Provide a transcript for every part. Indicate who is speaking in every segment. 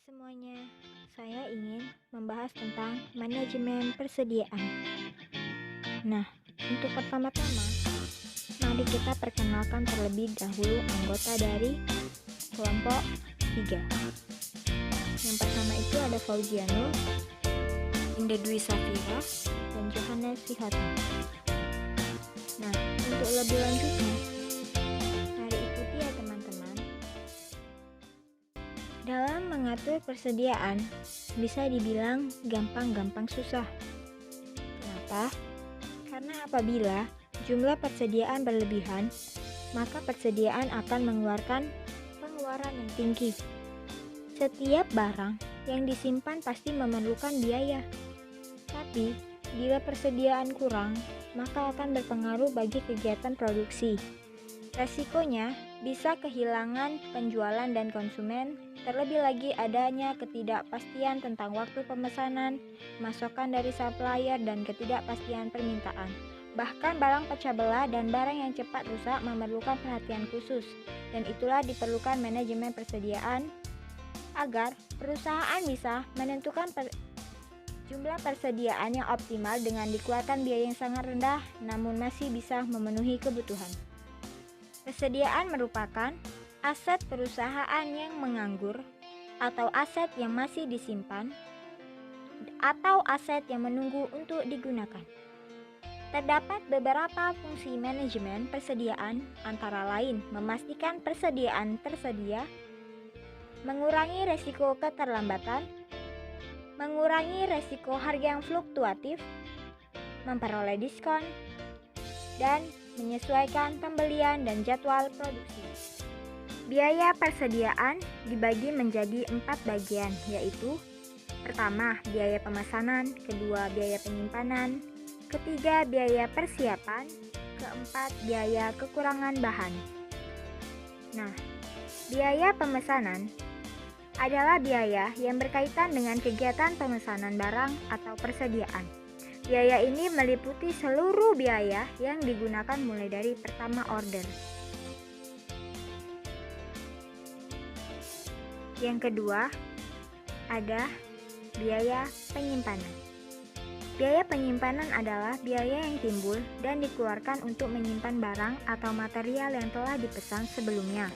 Speaker 1: semuanya, saya ingin membahas tentang manajemen persediaan. Nah, untuk pertama-tama, mari kita perkenalkan terlebih dahulu anggota dari kelompok 3. Yang pertama itu ada Fauzianul, Indah Dwi Safira, dan Johannes Sihata. Nah, untuk lebih lanjutnya, mari ikuti ya teman-teman. Dalam mengatur persediaan, bisa dibilang gampang-gampang susah. Kenapa? Karena apabila jumlah persediaan berlebihan, maka persediaan akan mengeluarkan pengeluaran yang tinggi. Setiap barang yang disimpan pasti memerlukan biaya. Tapi, bila persediaan kurang, maka akan berpengaruh bagi kegiatan produksi. Resikonya bisa kehilangan penjualan dan konsumen, terlebih lagi adanya ketidakpastian tentang waktu pemesanan, masukan dari supplier, dan ketidakpastian permintaan. Bahkan barang pecah belah dan barang yang cepat rusak memerlukan perhatian khusus, dan itulah diperlukan manajemen persediaan agar perusahaan bisa menentukan jumlah persediaan yang optimal dengan dikeluarkan biaya yang sangat rendah, namun masih bisa memenuhi kebutuhan. Persediaan merupakan aset perusahaan yang menganggur, atau aset yang masih disimpan, atau aset yang menunggu untuk digunakan. Terdapat beberapa fungsi manajemen persediaan, antara lain memastikan persediaan tersedia, mengurangi resiko keterlambatan, mengurangi resiko harga yang fluktuatif, memperoleh diskon, dan menyesuaikan pembelian dan jadwal produksi. Biaya persediaan dibagi menjadi 4 bagian, yaitu pertama, biaya pemesanan, kedua, biaya penyimpanan, ketiga, biaya persiapan, keempat, biaya kekurangan bahan. Nah, biaya pemesanan adalah biaya yang berkaitan dengan kegiatan pemesanan barang atau persediaan. Biaya ini meliputi seluruh biaya yang digunakan mulai dari pertama order. Yang kedua, ada biaya penyimpanan. Biaya penyimpanan adalah biaya yang timbul dan dikeluarkan untuk menyimpan barang atau material yang telah dipesan sebelumnya.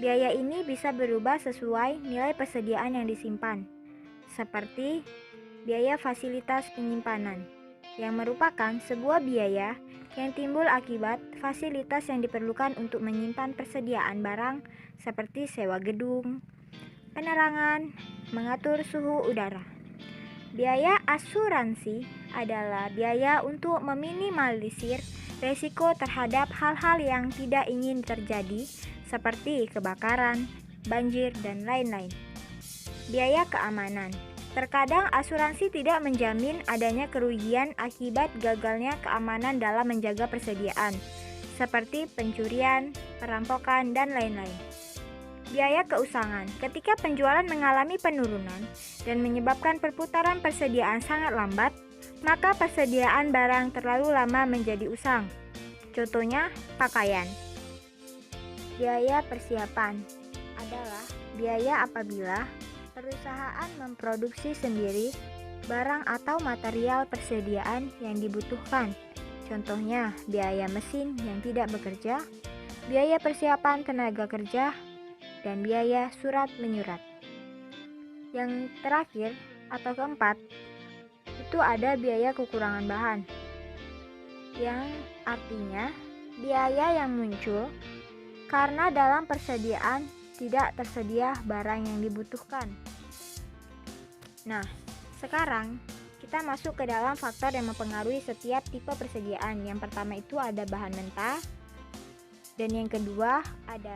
Speaker 1: Biaya ini bisa berubah sesuai nilai persediaan yang disimpan, seperti biaya fasilitas penyimpanan, yang merupakan sebuah biaya yang timbul akibat fasilitas yang diperlukan untuk menyimpan persediaan barang seperti sewa gedung, penerangan, mengatur suhu udara. Biaya asuransi adalah biaya untuk meminimalisir resiko terhadap hal-hal yang tidak ingin terjadi seperti kebakaran, banjir, dan lain-lain. Biaya keamanan. Terkadang asuransi tidak menjamin adanya kerugian akibat gagalnya keamanan dalam menjaga persediaan, seperti pencurian, perampokan, dan lain-lain. Biaya keusangan. Ketika penjualan mengalami penurunan dan menyebabkan perputaran persediaan sangat lambat, maka persediaan barang terlalu lama menjadi usang. Contohnya, pakaian. Biaya persiapan adalah biaya apabila perusahaan memproduksi sendiri barang atau material persediaan yang dibutuhkan. Contohnya, biaya mesin yang tidak bekerja, biaya persiapan tenaga kerja, dan biaya surat menyurat. Yang terakhir atau keempat, itu ada biaya kekurangan bahan, yang artinya biaya yang muncul karena dalam persediaan tidak tersedia barang yang dibutuhkan. Nah, sekarang kita masuk ke dalam faktor yang mempengaruhi setiap tipe persediaan. Yang pertama itu ada bahan mentah, dan yang kedua ada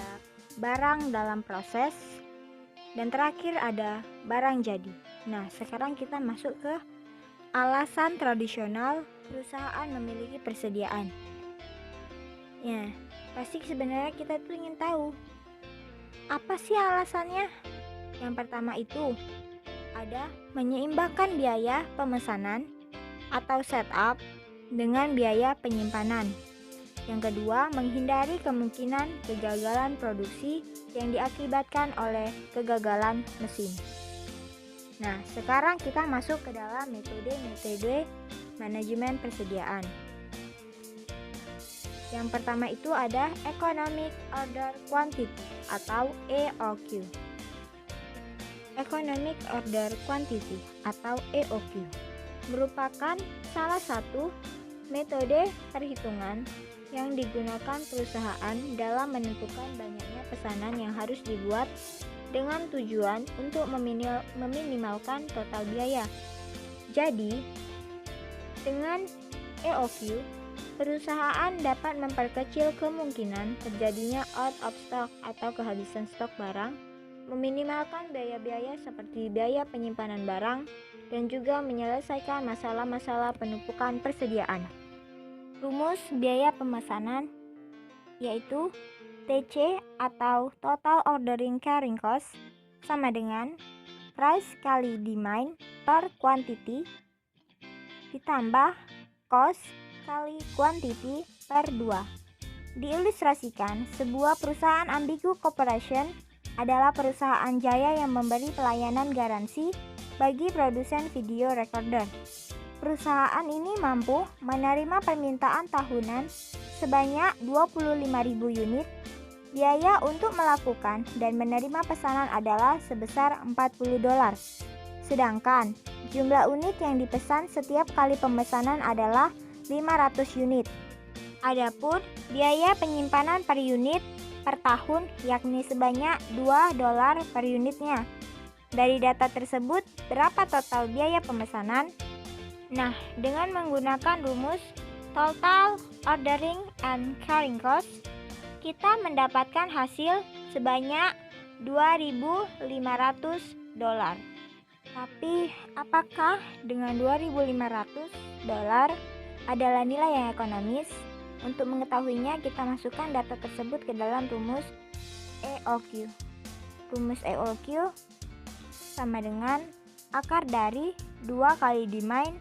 Speaker 1: barang dalam proses, dan terakhir ada barang jadi. Nah, sekarang kita masuk ke alasan tradisional perusahaan memiliki persediaan. Ya, pasti sebenarnya kita tuh ingin tahu apa sih alasannya. Yang pertama itu ada menyeimbangkan biaya pemesanan atau setup dengan biaya penyimpanan. Yang kedua, menghindari kemungkinan kegagalan produksi yang diakibatkan oleh kegagalan mesin. Nah, sekarang kita masuk ke dalam metode-metode manajemen persediaan. Yang pertama itu ada Economic Order Quantity atau EOQ. Economic Order Quantity atau EOQ merupakan salah satu metode perhitungan yang digunakan perusahaan dalam menentukan banyaknya pesanan yang harus dibuat dengan tujuan untuk meminimalkan total biaya. Jadi, dengan EOQ, perusahaan dapat memperkecil kemungkinan terjadinya out of stock atau kehabisan stok barang, meminimalkan biaya-biaya seperti biaya penyimpanan barang, dan juga menyelesaikan masalah-masalah penumpukan persediaan. Rumus biaya pemesanan yaitu TC atau Total Ordering Carrying Cost sama dengan price kali demand per quantity ditambah cost kali quantity per 2. Diilustrasikan, sebuah perusahaan Ambigu Corporation adalah perusahaan jaya yang memberi pelayanan garansi bagi produsen video recorder. Perusahaan ini mampu menerima permintaan tahunan sebanyak 25.000 unit. Biaya untuk melakukan dan menerima pesanan adalah sebesar $40. Sedangkan jumlah unit yang dipesan setiap kali pemesanan adalah 500 unit. Adapun biaya penyimpanan per unit per tahun yakni sebanyak $2 per unitnya. Dari data tersebut, berapa total biaya pemesanan? Nah, dengan menggunakan rumus Total Ordering and Carrying Cost, kita mendapatkan hasil sebanyak $2.500. Tapi, apakah dengan $2.500 adalah nilai yang ekonomis? Untuk mengetahuinya, kita masukkan data tersebut ke dalam rumus EOQ. Rumus EOQ sama dengan akar dari 2 kali demand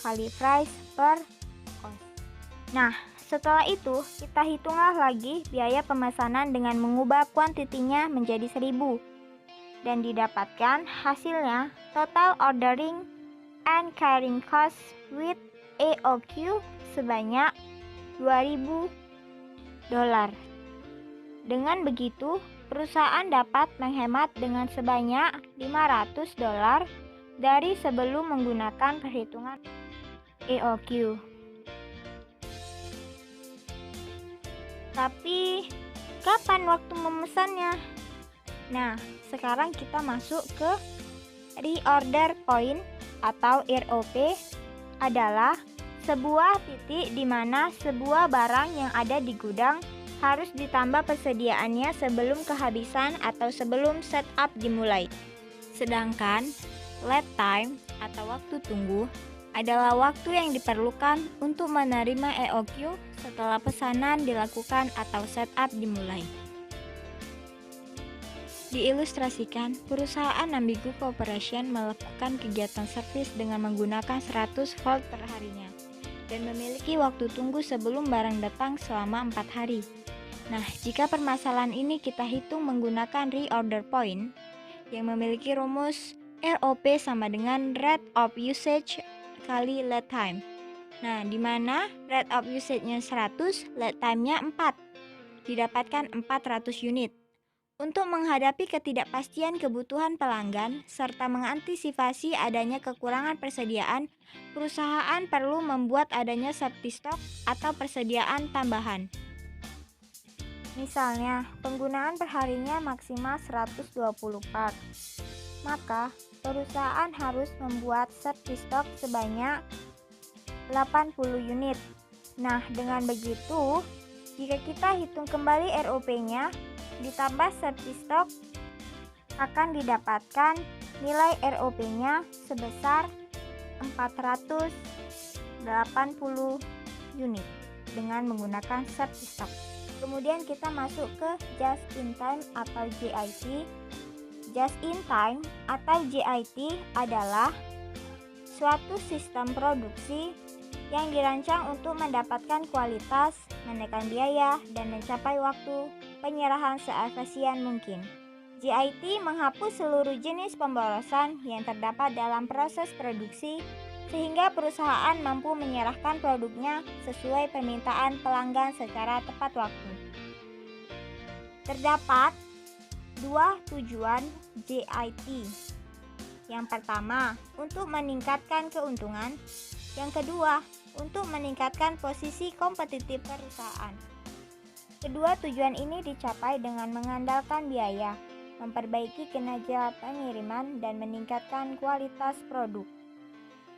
Speaker 1: kali price per cost. Nah, setelah itu kita hitunglah lagi biaya pemesanan dengan mengubah kuantitinya menjadi 1000 dan didapatkan hasilnya total ordering and carrying cost with EOQ sebanyak $2.000. Dengan begitu, perusahaan dapat menghemat dengan sebanyak $500 dari sebelum menggunakan perhitungan EOQ. Tapi, kapan waktu memesannya? Nah, sekarang kita masuk ke reorder point atau ROP adalah sebuah titik di mana sebuah barang yang ada di gudang harus ditambah persediaannya sebelum kehabisan atau sebelum setup dimulai. Sedangkan lead time atau waktu tunggu adalah waktu yang diperlukan untuk menerima EOQ setelah pesanan dilakukan atau setup dimulai. Diilustrasikan, perusahaan Ambigu Corporation melakukan kegiatan servis dengan menggunakan 100 volt per harinya dan memiliki waktu tunggu sebelum barang datang selama 4 hari. Nah, jika permasalahan ini kita hitung menggunakan reorder point yang memiliki rumus ROP sama dengan rate of usage kali lead time. Nah, di mana rate of usage-nya 100, lead time-nya 4. Didapatkan 400 unit. Untuk menghadapi ketidakpastian kebutuhan pelanggan serta mengantisipasi adanya kekurangan persediaan, perusahaan perlu membuat adanya safety stock atau persediaan tambahan. Misalnya, penggunaan perharinya maksimal 120 part. Maka, perusahaan harus membuat safety stock sebanyak 80 unit. Nah, dengan begitu, jika kita hitung kembali ROP-nya, ditambah safety stock, akan didapatkan nilai ROP-nya sebesar 480 unit dengan menggunakan safety stock. Kemudian kita masuk ke just in time atau JIT. Just in time atau JIT adalah suatu sistem produksi yang dirancang untuk mendapatkan kualitas, menekan biaya, dan mencapai waktu penyerahan seefisien mungkin. JIT menghapus seluruh jenis pemborosan yang terdapat dalam proses produksi sehingga perusahaan mampu menyerahkan produknya sesuai permintaan pelanggan secara tepat waktu. Terdapat dua tujuan JIT. Yang pertama, untuk meningkatkan keuntungan. Yang kedua, untuk meningkatkan posisi kompetitif perusahaan. Kedua tujuan ini dicapai dengan mengandalkan biaya, memperbaiki kinerja pengiriman, dan meningkatkan kualitas produk.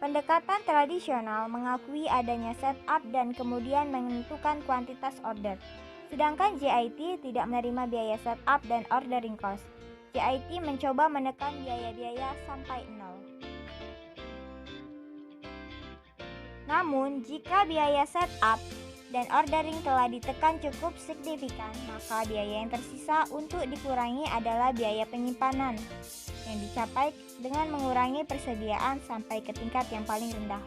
Speaker 1: Pendekatan tradisional mengakui adanya setup dan kemudian menentukan kuantitas order. Sedangkan JIT tidak menerima biaya setup dan ordering cost. JIT mencoba menekan biaya-biaya sampai nol. Namun, jika biaya setup dan ordering telah ditekan cukup signifikan, maka biaya yang tersisa untuk dikurangi adalah biaya penyimpanan yang dicapai dengan mengurangi persediaan sampai ke tingkat yang paling rendah.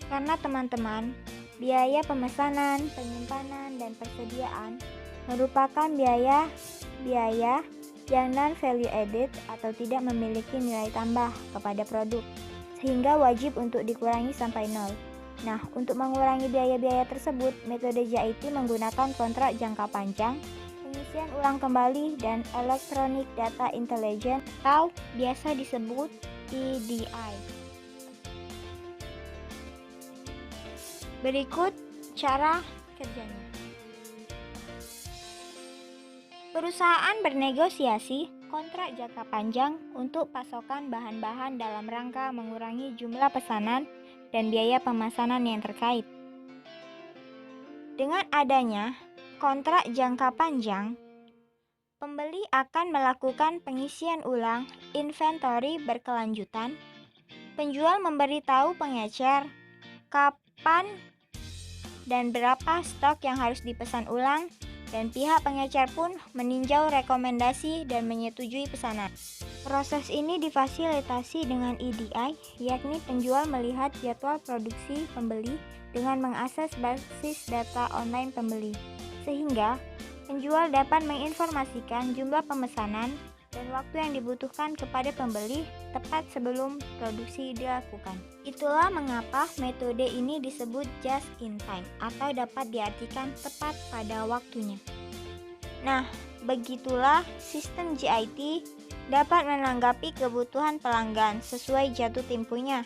Speaker 1: Karena teman-teman, biaya pemesanan, penyimpanan, dan persediaan merupakan biaya yang non-value added atau tidak memiliki nilai tambah kepada produk, sehingga wajib untuk dikurangi sampai nol. Nah, untuk mengurangi biaya-biaya tersebut, metode JIT menggunakan kontrak jangka panjang, pengisian ulang kembali, dan Electronic Data Intelligence atau biasa disebut EDI. Berikut cara kerjanya. Perusahaan bernegosiasi kontrak jangka panjang untuk pasokan bahan-bahan dalam rangka mengurangi jumlah pesanan dan biaya pemesanan yang terkait. Dengan adanya kontrak jangka panjang, pembeli akan melakukan pengisian ulang inventory berkelanjutan. Penjual memberitahu pengecer kapan dan berapa stok yang harus dipesan ulang, dan pihak pengecer pun meninjau rekomendasi dan menyetujui pesanan. Proses ini difasilitasi dengan EDI, yakni penjual melihat jadwal produksi pembeli dengan mengakses basis data online pembeli, sehingga penjual dapat menginformasikan jumlah pemesanan dan waktu yang dibutuhkan kepada pembeli tepat sebelum produksi dilakukan. Itulah mengapa metode ini disebut just in time atau dapat diartikan tepat pada waktunya. Nah, begitulah sistem JIT dapat menanggapi kebutuhan pelanggan sesuai jatuh temponya.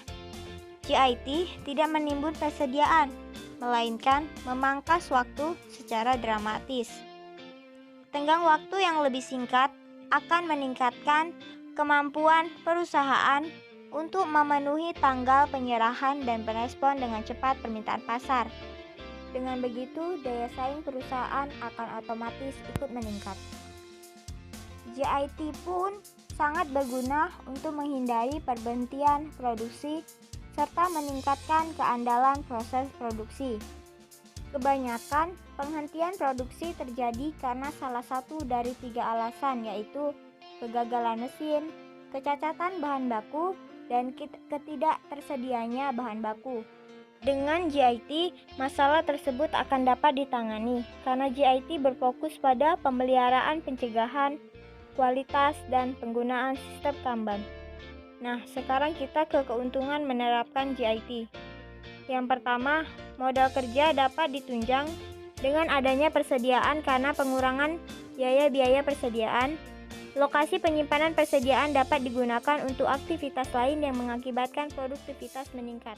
Speaker 1: JIT tidak menimbun persediaan, melainkan memangkas waktu secara dramatis. Tenggang waktu yang lebih singkat akan meningkatkan kemampuan perusahaan untuk memenuhi tanggal penyerahan dan merespon dengan cepat permintaan pasar. Dengan begitu, daya saing perusahaan akan otomatis ikut meningkat. JIT pun sangat berguna untuk menghindari perberhentian produksi serta meningkatkan keandalan proses produksi. Kebanyakan penghentian produksi terjadi karena salah satu dari 3 alasan, yaitu kegagalan mesin, kecacatan bahan baku, dan ketidaktersediaannya bahan baku. Dengan JIT, masalah tersebut akan dapat ditangani karena JIT berfokus pada pemeliharaan pencegahan, kualitas, dan penggunaan sistem Kanban. Nah, sekarang kita ke keuntungan menerapkan JIT. Yang pertama, modal kerja dapat ditunjang dengan adanya persediaan karena pengurangan biaya-biaya persediaan. Lokasi penyimpanan persediaan dapat digunakan untuk aktivitas lain yang mengakibatkan produktivitas meningkat.